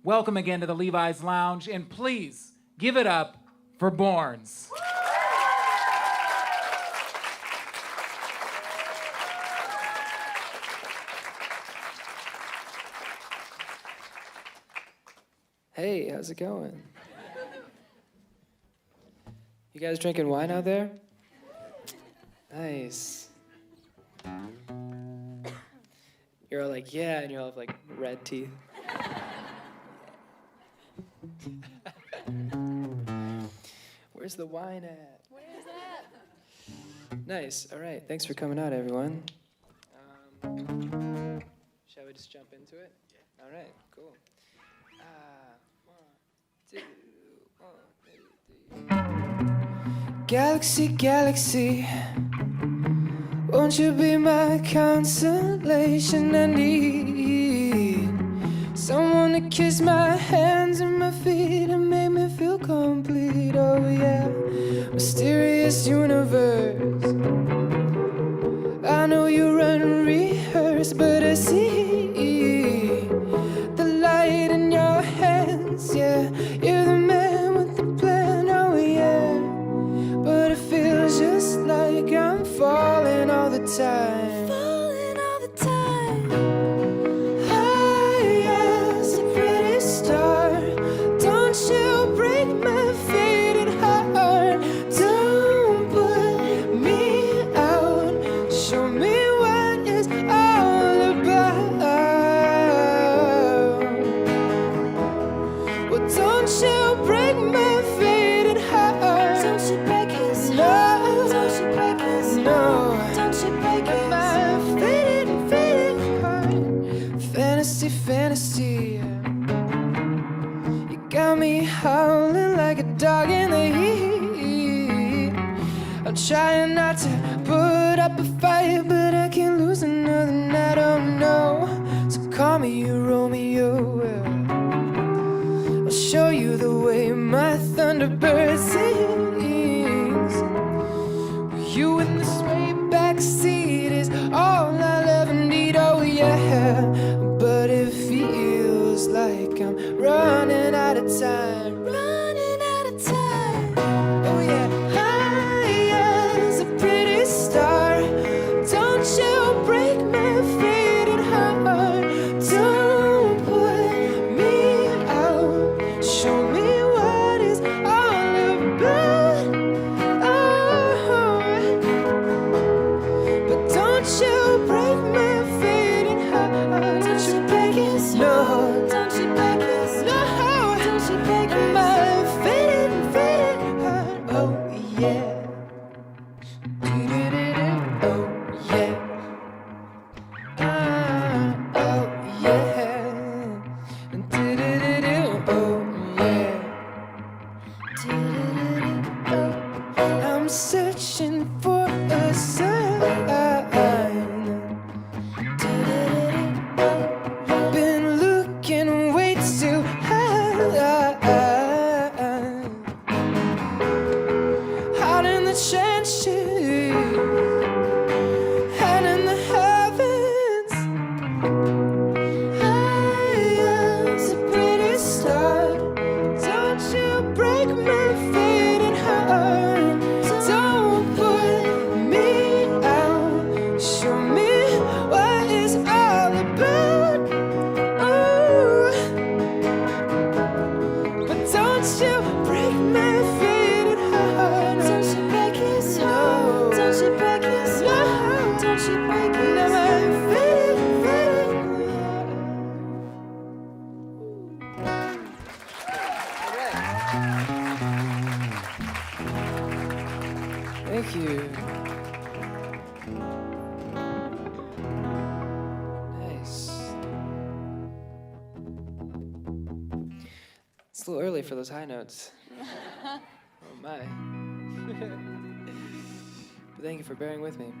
Welcome again to the Levi's Lounge, and please give it up for Borns. Hey, how's it going? You guys drinking wine out there? Nice. You're all like, yeah, and you all have like red teeth. Where's the wine at? Where's that? Nice. All right. Thanks for coming out, everyone. Shall we just jump into it? Yeah. All right. Cool. 1, 2, 1, 2, 3. Galaxy, galaxy, won't you be my consolation? I need someone to kiss my hands and my feet and make me feel complete. Oh yeah, mysterious universe. I know you run and rehearse, but I see the light in your hands. Yeah, you're the man with the plan. Oh yeah, but it feels just like I'm falling all the time. Falling all the time. High as a pretty star. Don't you break my faded heart. Don't put me out. Show me what it's all about. Well, don't you break my faded heart. Don't you break his heart. Don't you break his heart. Don't you break my faded heart. Fantasy, fantasy. You got me howling like a dog in the heat. I'm trying not to put up a fight, but I can't lose another night. Oh no. So call me Romeo. I'll show you the way my thunderbird sings. You in the sway back seat is all I'll ever need. Oh yeah, but it feels like I'm running out of time. Running out of time. Oh yeah, high as a pretty star. Don't you break my faded heart. Don't put me out. Show me what it's all about. Oh, but don't you break my faded heart. Don't you break his heart. Don't you break his heart. Don't you break my faded heart. Oh yeah. Do-do-do-do. Oh yeah. Oh yeah. Do-do-do-do. Oh yeah. Do-do-do-do. I'm searching for a sign. Been looking way too high. Out in the trenches, out in the heavens. High as a pretty star. Don't you break my faded heart. Don't put me out. Show me what it's all about. Ooh. But don't you break my faded heart. Don't you break his heart. Don't you break his heart. Don't you break his heart. Thank you. Nice. It's a little early for those high notes. Oh my. But thank you for bearing with me.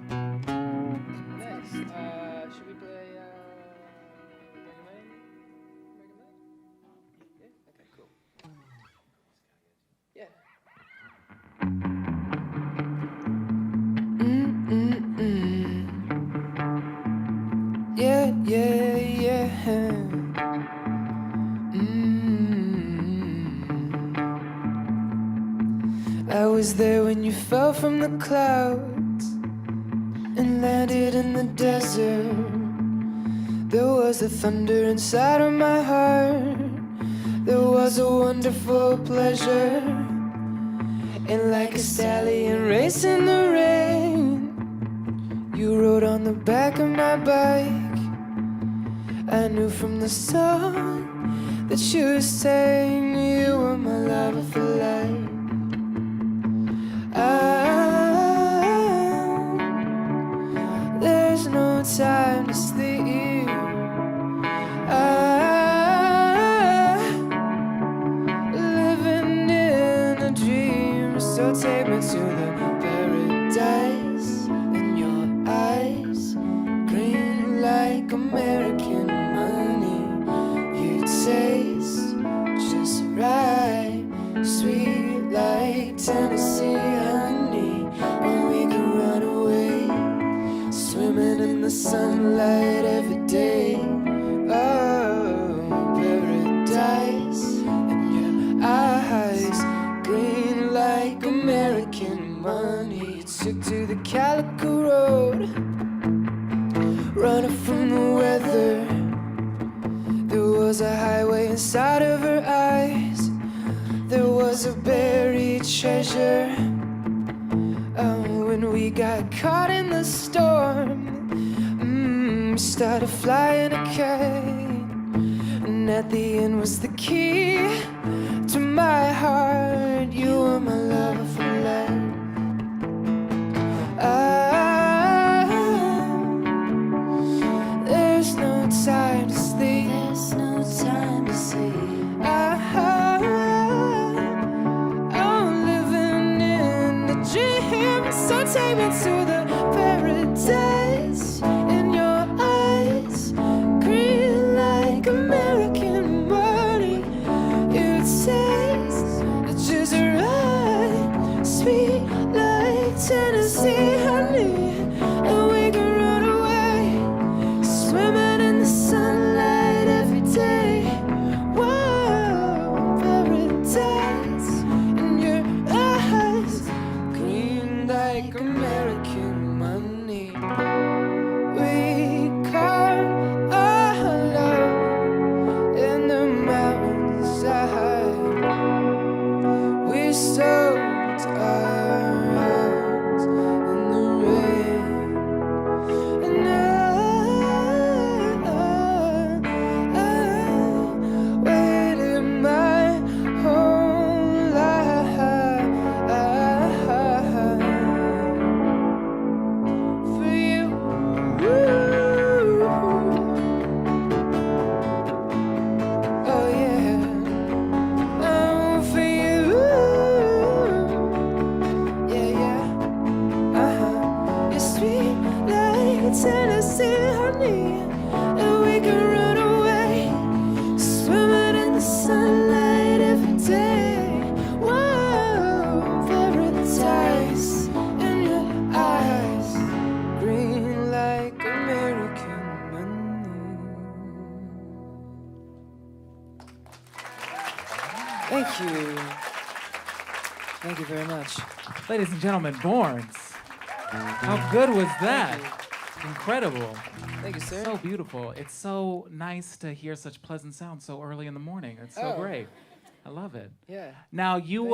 Nice. Should we play Mega Man? Yeah? Okay, cool. Yeah. Yeah, yeah, yeah. I was there when you fell from the clouds and landed in the desert. There was a thunder inside of my heart. There was a wonderful pleasure. And like a stallion racing the rain, you rode on the back of my bike. I knew from the song that you were saying you were my lover for life. There's no time to sleep. Living in a dream. So take me to the paradise in your eyes, green like American money. You taste just right, sweet like Tennessee honey. And we can run away, swimming in the sunlight every day. Oh, paradise in your eyes, green like American money. You took to the Calico Road, running from the weather. There was a highway inside of her eyes. There was a buried treasure. When we got caught in the storm, we started flying a kite. And at the end was the key to my heart. You were my lover for life. There's no time to sleep. There's no time to sleep. I'm living in a dream. So take me to the paradise in your eyes, green like American money. You taste just right, sweet like Tennessee honey. And we can run away, swimming in the sunlight every day. Whoa, paradise in your eyes, green like American money. We carved our love in the mountainside. We soaked our hearts in the rain. And I waited my whole life for you. Oh yeah, for you. Yeah, yeah. You're sweet like Tennessee honey. And we can run away, swimming in the sunlight every day. Whoa, paradise in your eyes, green like American money. Thank you. Thank you very much. Ladies and gentlemen, Borns. How good was that? Incredible. Thank you, sir. So beautiful. It's so nice to hear such pleasant sounds so early in the morning. It's so Oh. great. I love it. Yeah. Now you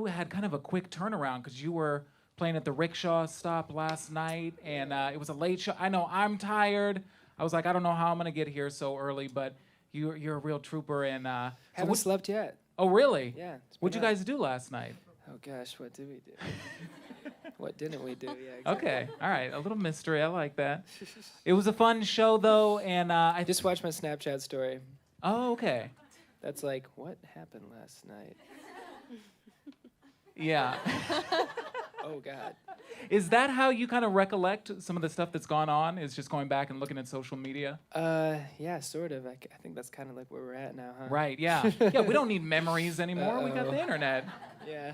had kind of a quick turnaround because you were playing at the rickshaw stop last night, and it was a late show. I know I'm tired. I was like, I don't know how I'm gonna get here so early, but you're a real trooper. And so Haven't slept yet. oh really? Yeah. it's What'd been you up. guys do last night? Oh gosh, what did we do? What didn't we do? Yeah. Exactly. Okay, all right, a little mystery. I like that. It was a fun show though, and I Just watched my Snapchat story. oh okay, That's like, what happened last night? yeah. Oh God. Is that how you kind of recollect some of the stuff that's gone on? Is just going back and looking at social media? Yeah, sort of. I think that's kind of like where we're at now, huh? Right, yeah. Yeah, we don't need memories anymore. We got the internet. Yeah.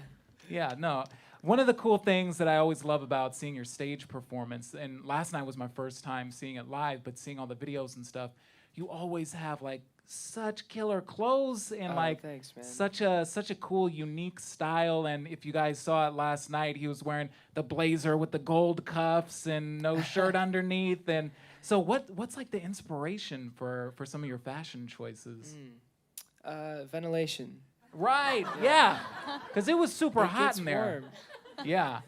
Yeah, no. One of the cool things that I always love about seeing your stage performance, and last night was my first time seeing it live, but seeing all the videos and stuff, you always have like such killer clothes and like thanks, man. such a cool, unique style. And if you guys saw it last night, he was wearing the blazer with the gold cuffs and no shirt underneath. And so, what's like the inspiration for some of your fashion choices? Ventilation. Right, yeah, because it was super It hot gets in there. warm. Yeah,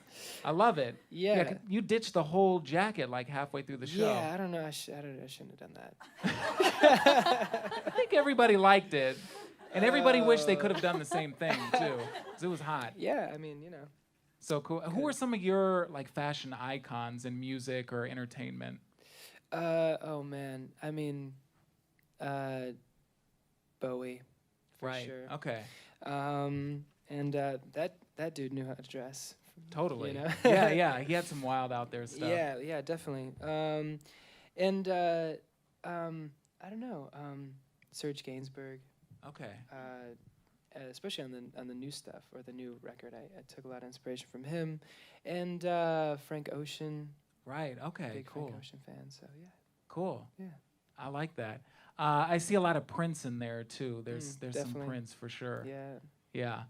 I love it. Yeah. 'cause you ditched the whole jacket like halfway through the show. Yeah, I don't know. I shouldn't have done that. I think everybody liked it, and everybody wished they could have done the same thing too, 'cause it was hot. Yeah, I mean, you know. So cool. Who are some of your like fashion icons in music or entertainment? Oh man, I mean, Bowie, for Right. sure. Okay. And that dude knew how to dress. Totally. You know? Yeah, yeah. He had some wild out there stuff. Yeah, yeah, definitely. And I don't know, Serge Gainsbourg. Okay. Especially on the new stuff or the new record, I took a lot of inspiration from him, and Frank Ocean. Right. Okay. Big Cool. Frank Ocean fan. So yeah. Cool. Yeah. I like that. I see a lot of Prince in there too. There's some definitely. Prince for sure. Yeah. Yeah.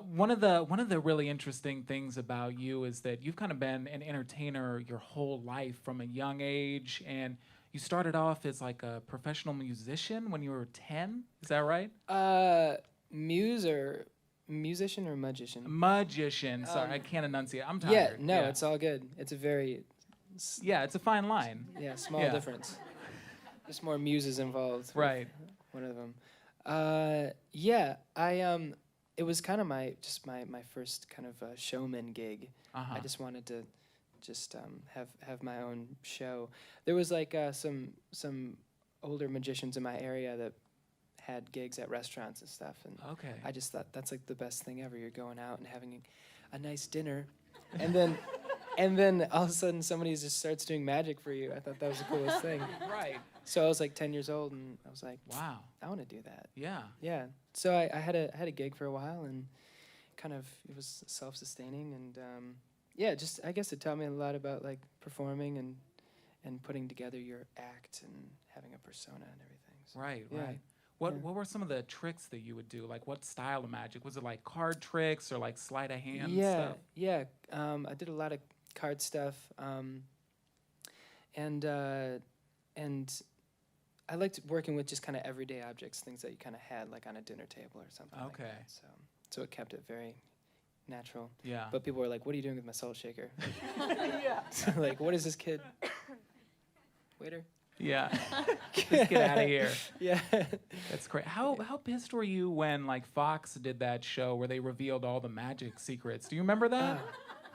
One of the really interesting things about you is that you've kind of been an entertainer your whole life from a young age, and you started off as like a professional musician when you were 10. Is that right? Musician or magician? Magician. Sorry, I can't enunciate. I'm Yeah, tired. no, it's all good. It's a very yeah, it's a fine line. small Yeah. difference. There's more muses involved. with Right. One of them. Yeah, it was kind of my first kind of showman gig. Uh-huh. I just wanted to just have my own show. There was like some older magicians in my area that had gigs at restaurants and stuff, and Okay. I just thought that's like the best thing ever. You're going out and having a nice dinner, and then all of a sudden somebody just starts doing magic for you. I thought that was the coolest thing. Right. So I was like 10 years old, and I was like, Wow. I want to do that. Yeah. Yeah. So I had a gig for a while, and kind of it was self-sustaining, and yeah, just I guess it taught me a lot about like performing and putting together your act and having a persona and everything. So, Right. yeah. Right. What Yeah. what were some of the tricks that you would do? Like what style of magic? Was it like card tricks or like sleight of hand Yeah, stuff? yeah. I did a lot of card stuff, and I liked working with just kind of everyday objects, things that you kind of had like on a dinner table or something. Like Okay. that. So it kept it very natural. Yeah. But people were like, "What are you doing with my salt shaker?" So, like, what is this kid? Waiter. Yeah. Just get out of here. Yeah. That's great. How pissed were you when like Fox did that show where they revealed all the magic secrets? Do you remember that?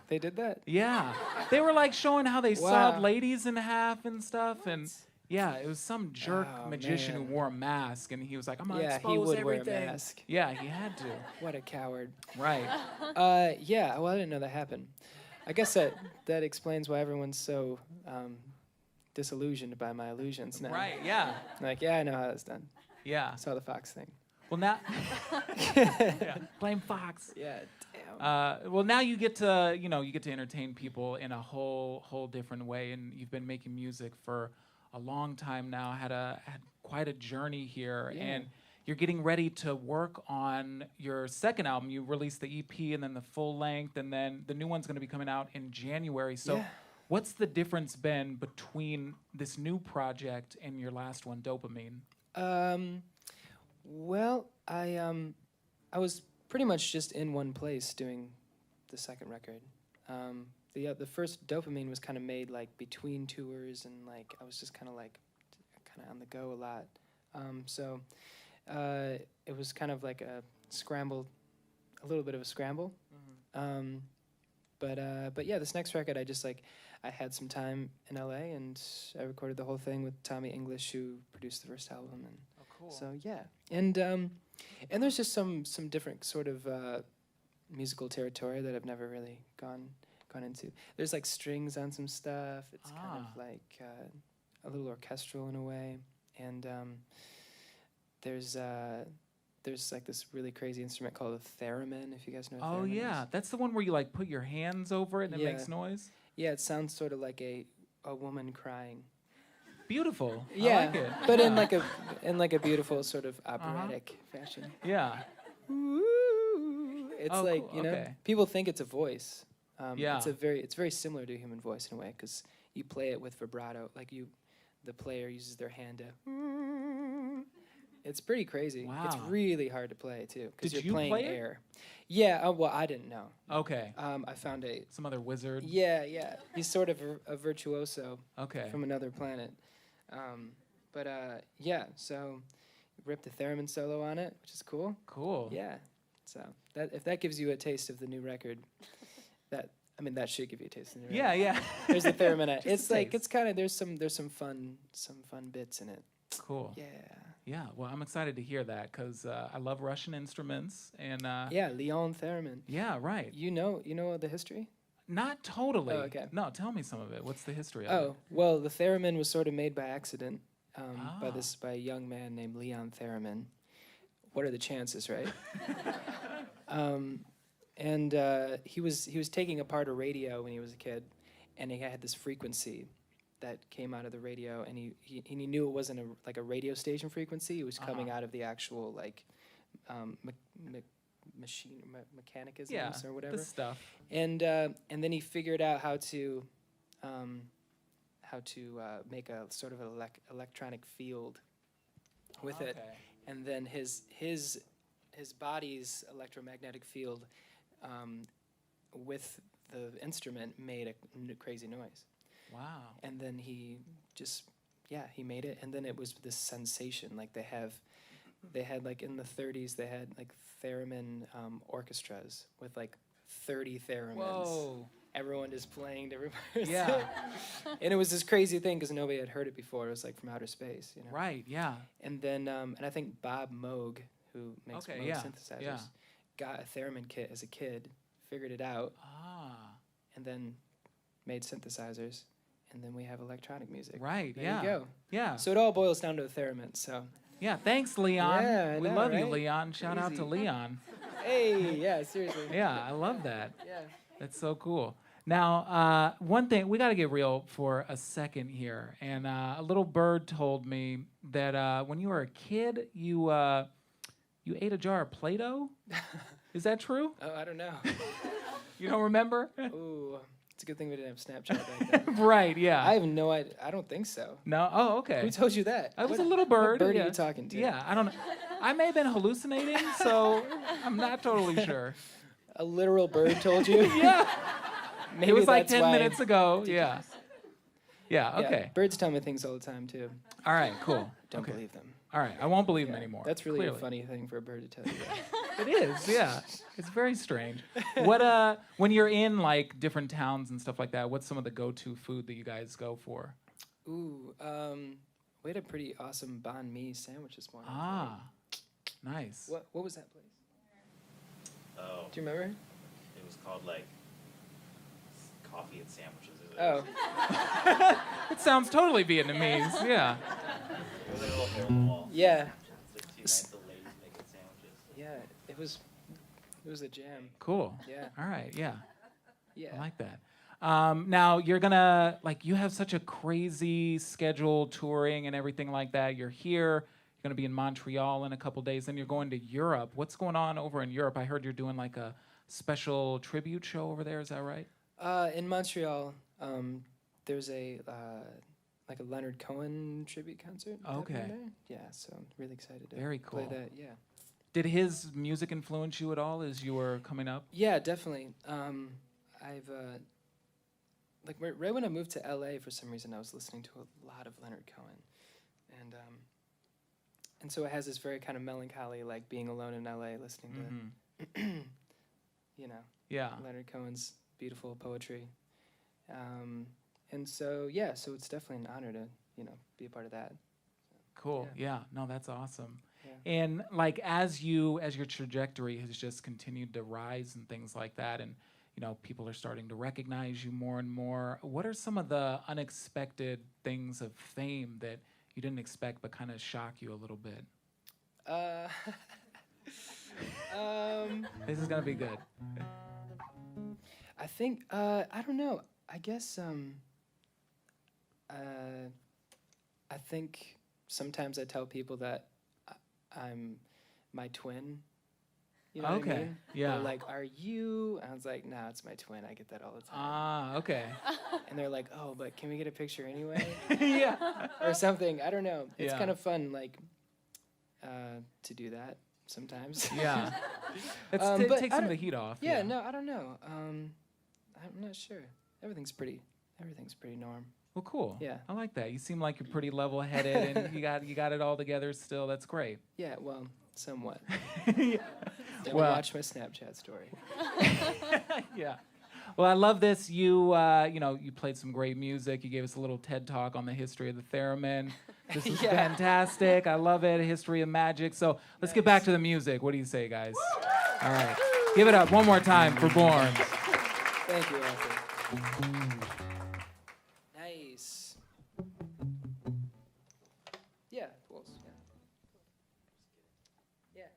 They did that. Yeah. They were like showing how they Wow. sawed ladies in half and stuff, and yeah, it was some jerk Oh, magician man. who wore a mask, and he was like, "I'm gonna Yeah, expose he would everything." wear a mask. Yeah, he had to. What a coward. Right. Yeah. Well, I didn't know that happened. I guess that explains why everyone's so disillusioned by my illusions now. Right. Yeah. Like, yeah, I know how that's done. Yeah. I saw the Fox thing. Well, now. Yeah. Blame Fox. Yeah. Damn. Well, now you get to entertain people in a whole different way, and you've been making music for a long time now. Had quite a journey here, Yeah. and you're getting ready to work on your second album. You released the EP and then the full length, and then the new one's going to be coming out in January. So, Yeah. what's the difference been between this new project and your last one, Dopamine? Well, I was pretty much just in one place doing the second record. The first Dopamine was kind of made like between tours, and like I was just kind of on the go a lot. So it was kind of like a little bit of a scramble. But yeah, this next record, I had some time in LA, and I recorded the whole thing with Tommy English, who produced the first album, and Oh, cool. so yeah, and there's just some different sort of musical territory that I've never really gone into. There's like strings on some stuff. It's kind of like a little orchestral in a way, and there's like this really crazy instrument called a theremin. If you guys know what Oh theremin yeah, is. that's the one where you like put your hands over it and it Yeah. makes noise. Yeah, it sounds sort of like a woman crying. beautiful. Yeah, I like it. but Yeah. in like a beautiful sort of operatic fashion. Yeah. Ooh. It's Oh, like cool. Okay. people think it's a voice. Yeah. It's very similar to a human voice in a way because you play it with vibrato. Like the player uses their hand to. It's pretty crazy. It's Wow. really hard to play too because Did you're you playing play it? air. Yeah. Well, I didn't know. Okay. I found a. Some other wizard. Yeah. He's sort of a virtuoso Okay. from another planet. Yeah. So, ripped the theremin solo on it, which is cool. Cool. Yeah. So that if that gives you a taste of the new record, that should give you a taste of the new Yeah. record. Yeah. There's the theremin. Just It's a like taste. it's kind of there's some fun bits in it. Cool. Yeah. Yeah. Well, I'm excited to hear that because I love Russian instruments and. Yeah, Leon theremin. Yeah. Right. You know the history? Not totally. Oh, okay. No, tell me some of it. What's the history of Oh, well, the theremin was sort of made by accident Ah. by a young man named Leon Theremin. What are the chances, right? He was taking apart a radio when he was a kid, and he had this frequency that came out of the radio, and he knew it wasn't a radio station frequency. It was coming out of the actual mechanicisms Yeah. or whatever. This stuff. And then he figured out how to make a sort of electronic field with it, Okay. and then his body's electromagnetic field with the instrument made a crazy noise. Wow. And then he made it, and then it was this sensation. Like they had like in the 30s they had like theremin orchestras with like 30 theremins. Whoa. Everyone just playing to reverse Yeah. it. And it was this crazy thing because nobody had heard it before. It was like from outer space, you know. Right. Yeah. And then and I think Bob Moog, who makes Okay, Moog yeah, synthesizers, yeah. got a theremin kit as a kid, figured it out, Ah. and then made synthesizers. And then we have electronic music. Right. There yeah. you go. Yeah. So it all boils down to a theremin. So, Yeah. Thanks, Leon. Yeah, I we know, love you, right? Leon. Shout out to Crazy. Leon. hey, yeah, seriously. Yeah, I love that. Yeah. That's so cool. Now, one thing, we got to get real for a second here. And a little bird told me that when you were a kid, you ate a jar of Play-Doh. Is that true? Oh, I don't know. You don't remember? Ooh, it's a good thing we didn't have Snapchat back then. Right, yeah. I have no idea. I don't think so. No? Oh, okay. Who told you that? I was What- a little bird. What bird yeah. are you talking to? Yeah, I don't know. I may have been hallucinating, so I'm not totally sure. A literal bird told you? Yeah. Maybe It was like that's 10 why. minutes ago. Yeah. Yeah, Yeah, okay. birds tell me things all the time too. All right, cool. Don't Okay. believe them. All right, I won't believe them Yeah, anymore. That's really clearly. a funny thing for a bird to tell you. It is, yeah. It's very strange. What when you're in like different towns and stuff like that, what's some of the go-to food that you guys go for? Ooh, we had a pretty awesome banh mi sandwich this morning. Ah. Nice. What was that place? Oh, Do you remember? it was called like coffee and sandwiches. Oh, It sounds totally Vietnamese. Yeah. It was like a little hole in the wall. yeah, It's like two nice old ladies making sandwiches. yeah. It was a jam. Cool. Yeah, All right, yeah. yeah. I like that. Now you're gonna you have such a crazy schedule touring and everything like that. You're here. You're gonna be in Montreal in a couple days. Then you're going to Europe. What's going on over in Europe? I heard you're doing like a special tribute show over there. Is that right? In Montreal, there's a like a Leonard Cohen tribute concert. Okay. happening there. Yeah, so I'm really excited to Very play cool. that. Yeah. Did his music influence you at all as you were coming up? Yeah, definitely. I've like right when I moved to LA, for some reason I was listening to a lot of Leonard Cohen, and so it has this very kind of melancholy, like being alone in LA, listening to Mhm. you know Yeah. Leonard Cohen's beautiful poetry, and so yeah, so it's definitely an honor to be a part of that. Cool. Yeah. No, that's awesome. Yeah. And like as your trajectory has just continued to rise and things like that, and people are starting to recognize you more and more. What are some of the unexpected things of fame that you didn't expect but kind of shock you a little bit? This is gonna be good. I think I don't know. I guess I think sometimes I tell people that I'm my twin. You know what I Okay, mean? yeah. They're like, "Are you?" And I was like, "Nah, it's my twin. I get that all the time." Ah, okay. And they're like, "Oh, but can we get a picture anyway?" Yeah. Or something. I don't know. It's Yeah. kind of fun, like, to do that sometimes. Yeah. Let's But take I some of the don't- heat off. Yeah, no, I don't know. I'm not sure. Everything's pretty norm. Well, cool. Yeah. I like that. You seem like you're pretty level-headed, and you got it all together still. That's great. Yeah, well, somewhat. Yeah. Don't Well- watch my Snapchat story. Yeah. Well, I love this. You you played some great music. You gave us a little TED talk on the history of the theremin. This is Yeah. fantastic. I love it. History of magic. So let's get back to the music. What do you say, guys? All right. Give it up one more time for Born. Thank you, Arthur. Nice. Yeah, close. Yeah. Yeah.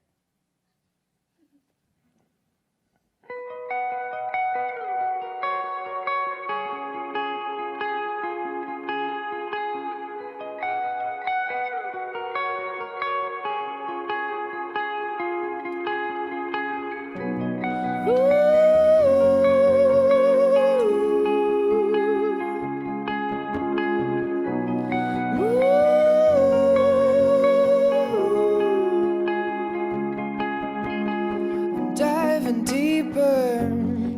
I'm diving deeper,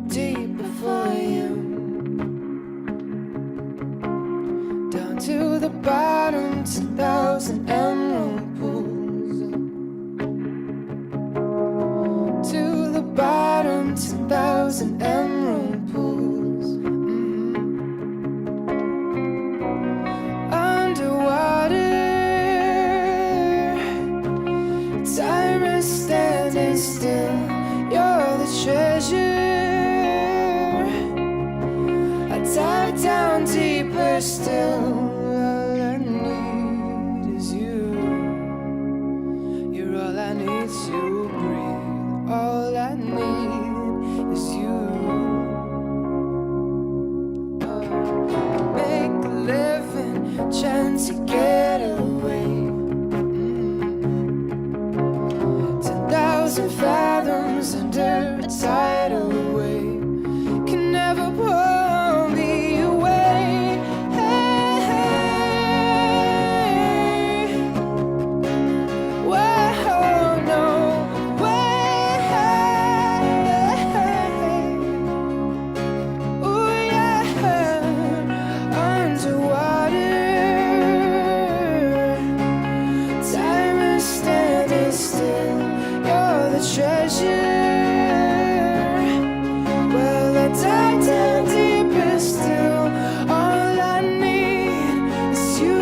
deeper for you. Down to the bottom, 10,000 emerald pools. To the bottom, 10,000 emerald pools. Underwater, time is standing still. You're the treasure. I dive down deeper still. All I need is you. You're all I need to breathe. All I need is you. Make a living, chance to get away. 10,000 fathoms under a tidal wave can never pull me away. Hey, whoa, no way. Ooh, yeah, underwater. Time is standing still. You're the treasure. Well, I dive down deeper still. All I need is you.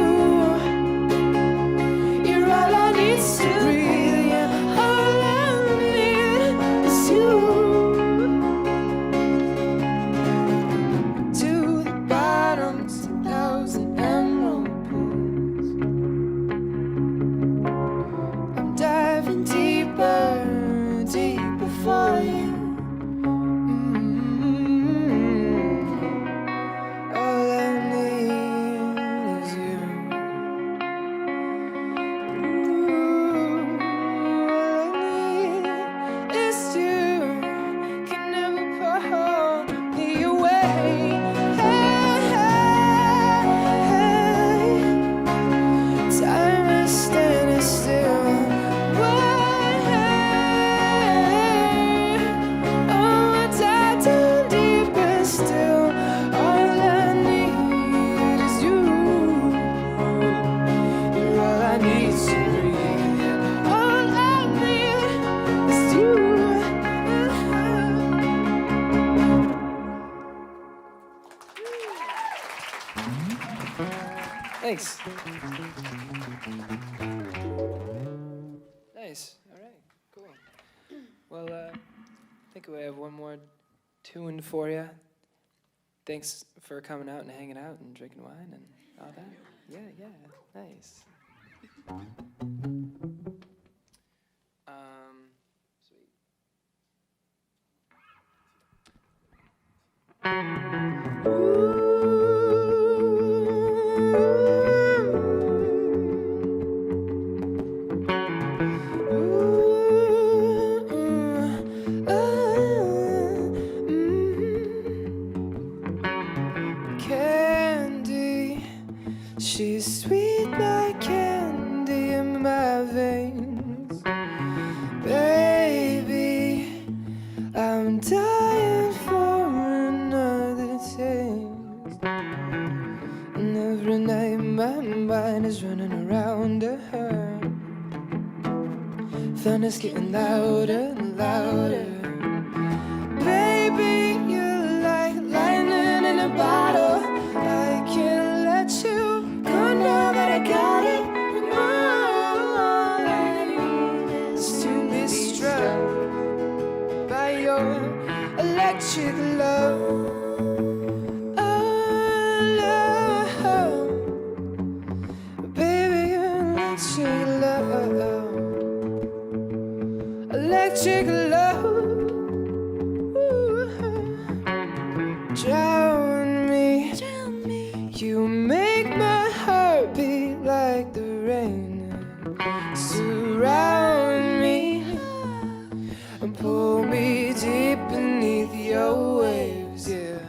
You're all I need to breathe. Yeah, all I need is you. To the bottom, 10,000 emerald pools. I'm diving deeper, deeper for you. All I need is you. All I need is you. Can never pull me away. Time is standing still. Oh, I dive down deeper still. All I need is you. You're all I need to breathe. All I need is you. Thanks. Nice. All right. Cool. Well, I think we have one more tune for you. Thanks for coming out and hanging out and drinking wine and all that. Yeah. Nice. Sweet. Ooh. Thunder's getting louder and louder. Baby, you're like lightning in a bottle. I can't let you go now that I got it. And all I need is to be struck by your electric love. Oh, love. Baby, your electric love. Electric love. Drown me. You make my heart beat like the rain. Surround me and pull me deep beneath your waves, yeah.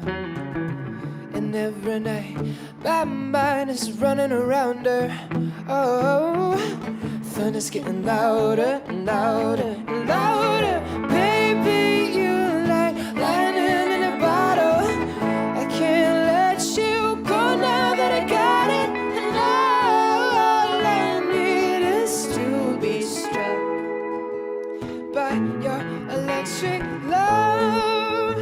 And every night my mind is running around her. Oh, thunder's getting louder and louder and louder. Baby, you're like lightning in a bottle. I can't let you go now that I got it. And all I need is to be struck by your electric love.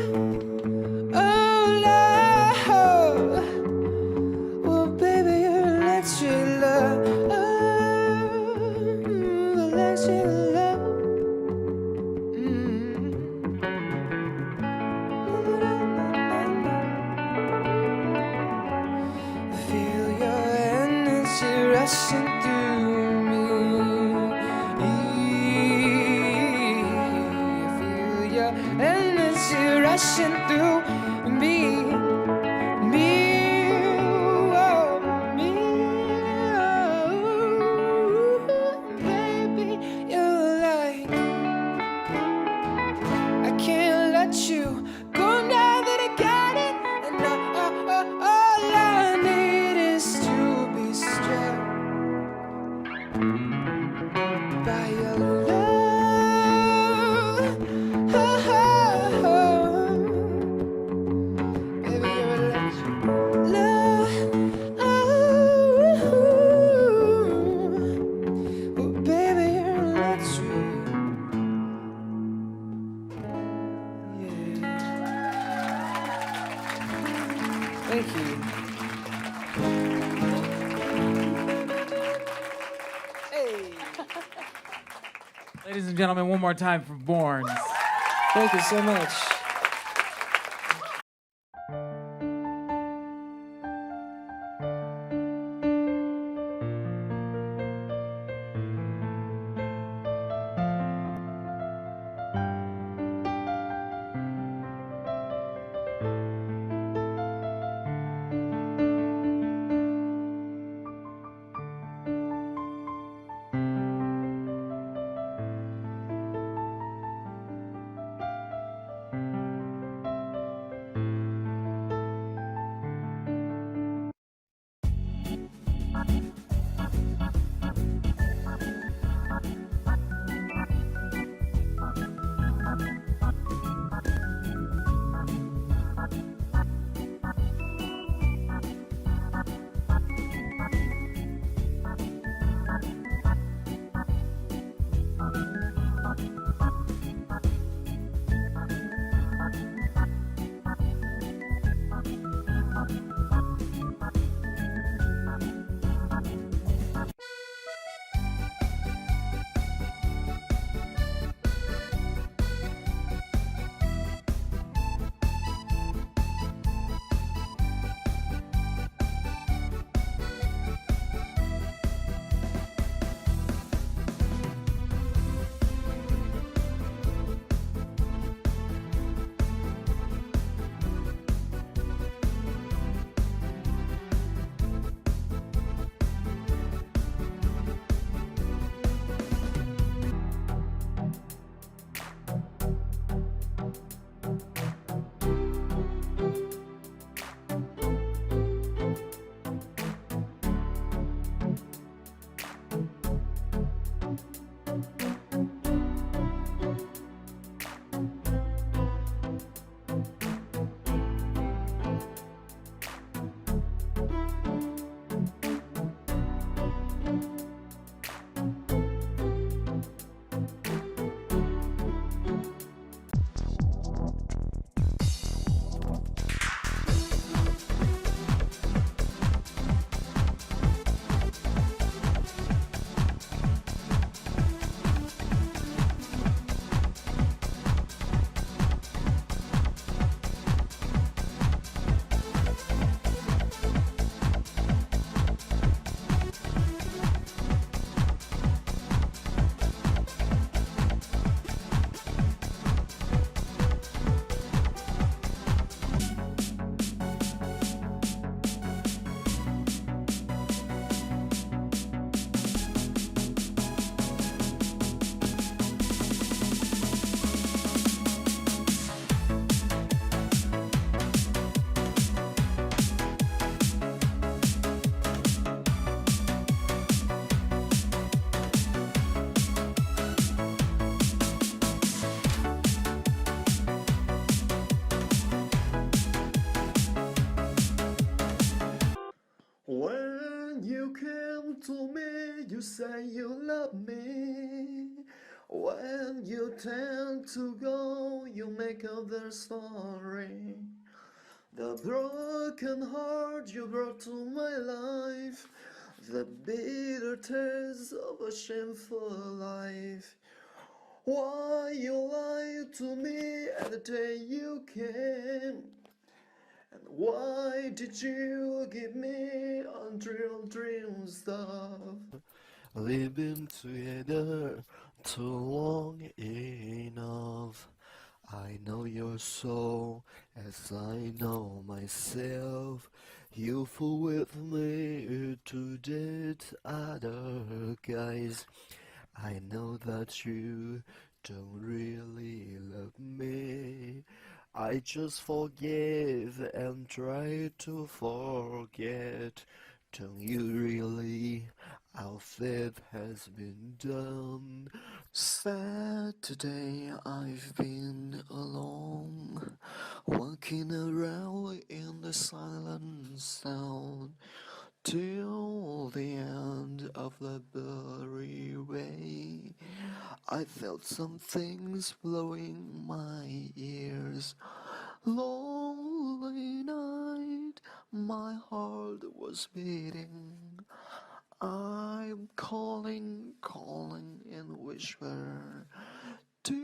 Oh, love. Well, baby, your electric love. Electric love. Feel your energy rushing through me. Feel your energy rushing through me. Me, oh, me, oh, baby, you're like, I can't let you go now that I got it. And all I need is to be struck by your love. Baby, you're electric love. Oh, baby, you're electric. Thank you. Hey. Ladies and gentlemen, one more time for Borns. Thank you so much. You say you love me. When you tend to go, you make up their story. The broken heart you brought to my life, the bitter taste of a shameful life. Why you lied to me at the day you came? And why did you give me unreal dream stuff? We've been together too long enough. I know your soul as I know myself. You fool with me to date other guys. I know that you don't really love me. I just forgive and try to forget. Don't you really? Our fate has been done. Saturday I've been alone, walking around in the silent sound, till the end of the blurry way. I felt some things blowing my ears. Lonely night, my heart was beating. I'm calling in whisper. Do